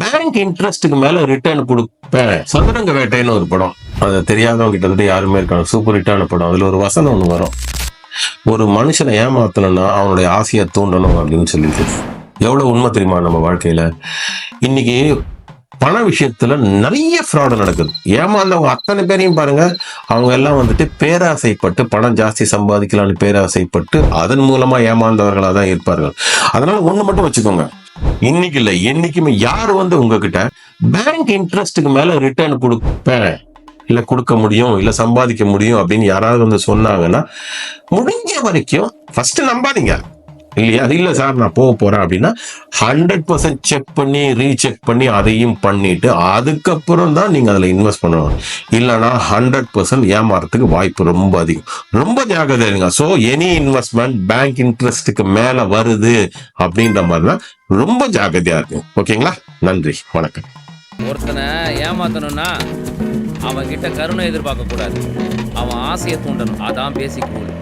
Bank இன்ட்ரெஸ்ட்டுக்கு மேல return கொடுப்பேன். சதுரங்க வேட்டைன்னு ஒரு படம், அது தெரியாதவங்க கிட்டத்தட்ட யாருமே இருக்காங்க, சூப்பர் ஹிட்டான படம். அதுல ஒரு வசனம் ஒண்ணு வரும், ஒரு மனுஷனை ஏமாத்தணும்னா அவனுடைய ஆசையை தூண்டணும் அப்படின்னு சொல்லிட்டு. எவ்வளவு உண்மை தெரியுமா நம்ம வாழ்க்கையில. இன்னைக்கு பண விஷயத்துல நிறைய ஃப்ராடு நடக்குது. ஏமாந்தவங்க அத்தனை பேரையும் பாருங்க, அவங்க எல்லாம் வந்துட்டு பேராசைப்பட்டு பணம் ஜாஸ்தி சம்பாதிக்கலாம்னு பேராசைப்பட்டு அதன் மூலமா ஏமாந்தவர்களா தான் இருப்பார்கள். அதனால ஒண்ணு மட்டும் வச்சுக்கோங்க, இன்னைக்கு இல்ல என்னைக்குமே யாரு உங்ககிட்ட பேங்க் இன்ட்ரெஸ்ட்டுக்கு மேல ரிட்டர்ன் கொடுப்பேன், இல்ல கொடுக்க முடியும், இல்ல சம்பாதிக்க முடியும் அப்படின்னு யாராவது சொன்னாங்கன்னா, முடிஞ்ச வரைக்கும் ஃபர்ஸ்ட் நம்பாதீங்க. இல்லையா, அது இல்ல சார் நான் போக போறேன் அப்படின்னா 100% செக் பண்ணி ரீசெக் பண்ணி அதையும் பண்ணிட்டு அதுக்கப்புறம் தான் நீங்க அதுல இன்வெஸ்ட் பண்ணணும். இல்லைன்னா 100% ஏமாறதுக்கு வாய்ப்பு ரொம்ப அதிகம். ரொம்ப ஜாக்கிரதையா இருங்க. ஸோ எனி இன்வெஸ்ட்மெண்ட் பேங்க் இன்ட்ரெஸ்ட்டுக்கு மேல வருது அப்படின்ற மாதிரிலாம் ரொம்ப ஜாக்கிரதையா இருக்கு. ஓகேங்களா, நன்றி, வணக்கம். ஒருத்தனை ஏமாத்தணும்னா அவன் கிட்ட கருணை எதிர்பார்க்க கூடாது, அவன் ஆசையை தூண்டணும். அதான் பேசிக் ரூல்.